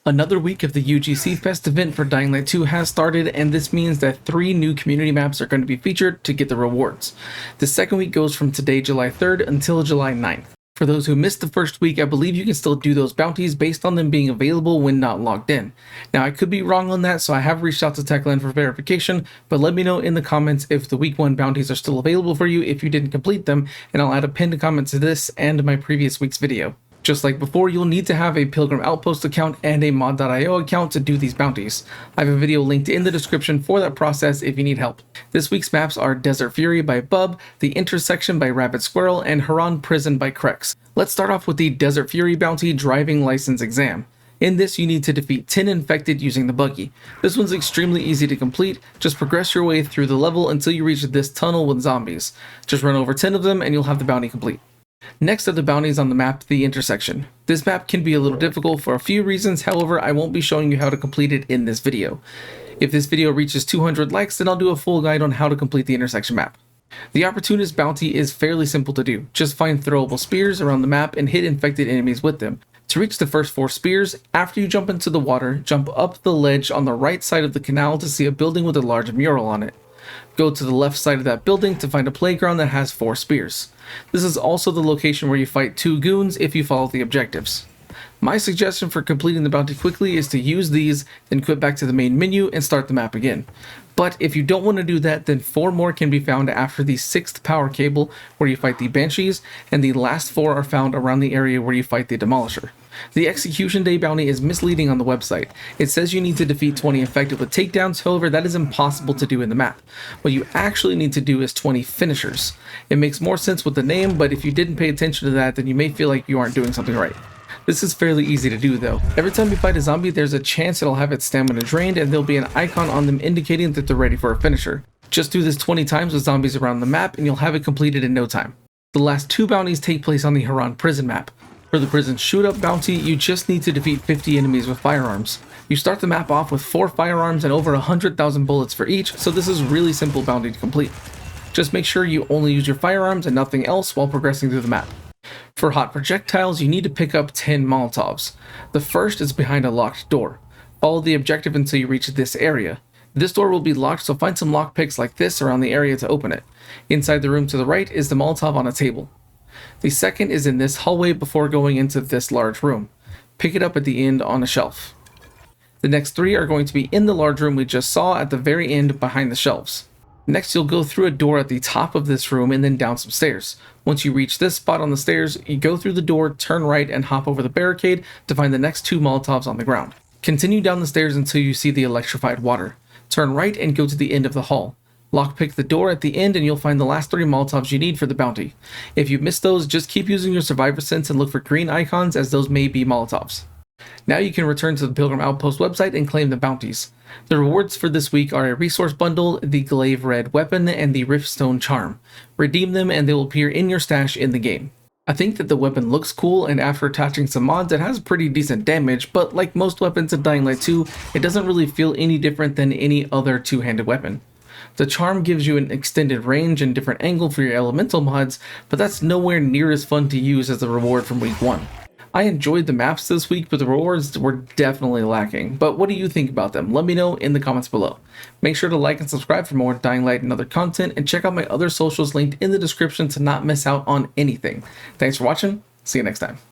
Another week of the UGC Fest event for Dying Light 2 has started, and this means that 3 new community maps are going to be featured to get the rewards. The second week goes from today, July 3rd, until July 9th. For those who missed the first week, I believe you can still do those bounties based on them being available when not logged in. Now, I could be wrong on that, so I have reached out to Techland for verification, but let me know in the comments if the week 1 bounties are still available for you if you didn't complete them, and I'll add a pinned comment to this and my previous week's video. Just like before, you'll need to have a Pilgrim Outpost account and a mod.io account to do these bounties. I have a video linked in the description for that process if you need help. This week's maps are Desert Fury by Bub, The Intersection by Rabbit Squirrel, and Haran Prison by Krex. Let's start off with the Desert Fury bounty driving license exam. In this, you need to defeat 10 infected using the buggy. This one's extremely easy to complete. Just progress your way through the level until you reach this tunnel with zombies. Just run over 10 of them and you'll have the bounty complete. Next are the bounties on the map, The Intersection. This map can be a little difficult for a few reasons, however, I won't be showing you how to complete it in this video. If this video reaches 200 likes, then I'll do a full guide on how to complete the Intersection map. The Opportunist Bounty is fairly simple to do. Just find throwable spears around the map and hit infected enemies with them. To reach the first 4 spears, after you jump into the water, jump up the ledge on the right side of the canal to see a building with a large mural on it. Go to the left side of that building to find a playground that has 4 spears. This is also the location where you fight 2 goons if you follow the objectives. My suggestion for completing the bounty quickly is to use these, then quit back to the main menu and start the map again. But if you don't want to do that, then 4 more can be found after the 6th power cable where you fight the Banshees, and the last 4 are found around the area where you fight the Demolisher. The Execution Day bounty is misleading on the website. It says you need to defeat 20 infected with takedowns, however that is impossible to do in the map. What you actually need to do is 20 finishers. It makes more sense with the name, but if you didn't pay attention to that, then you may feel like you aren't doing something right. This is fairly easy to do though. Every time you fight a zombie, there's a chance it'll have its stamina drained and there'll be an icon on them indicating that they're ready for a finisher. Just do this 20 times with zombies around the map and you'll have it completed in no time. The last 2 bounties take place on the Haran Prison map. For the prison shootout bounty, you just need to defeat 50 enemies with firearms. You start the map off with 4 firearms and over 100,000 bullets for each, so this is a really simple bounty to complete. Just make sure you only use your firearms and nothing else while progressing through the map. For hot projectiles, you need to pick up 10 Molotovs. The first is behind a locked door. Follow the objective until you reach this area. This door will be locked, so find some lockpicks like this around the area to open it. Inside the room to the right is the Molotov on a table. The second is in this hallway before going into this large room. Pick it up at the end on a shelf. The next 3 are going to be in the large room we just saw at the very end behind the shelves. Next, you'll go through a door at the top of this room and then down some stairs. Once you reach this spot on the stairs, you go through the door, turn right, and hop over the barricade to find the next 2 Molotovs on the ground. Continue down the stairs until you see the electrified water. Turn right and go to the end of the hall. Lockpick the door at the end and you'll find the last 3 Molotovs you need for the bounty. If you miss those, just keep using your survivor sense and look for green icons as those may be Molotovs. Now you can return to the Pilgrim Outpost website and claim the bounties. The rewards for this week are a resource bundle, the Glaive Red weapon, and the Riftstone charm. Redeem them and they will appear in your stash in the game. I think that the weapon looks cool, and after attaching some mods it has pretty decent damage, but like most weapons in Dying Light 2, it doesn't really feel any different than any other 2-handed weapon. The charm gives you an extended range and different angle for your elemental mods, but that's nowhere near as fun to use as the reward from week 1. I enjoyed the maps this week, but the rewards were definitely lacking. But what do you think about them? Let me know in the comments below. Make sure to like and subscribe for more Dying Light and other content, and check out my other socials linked in the description to not miss out on anything. Thanks for watching. See you next time.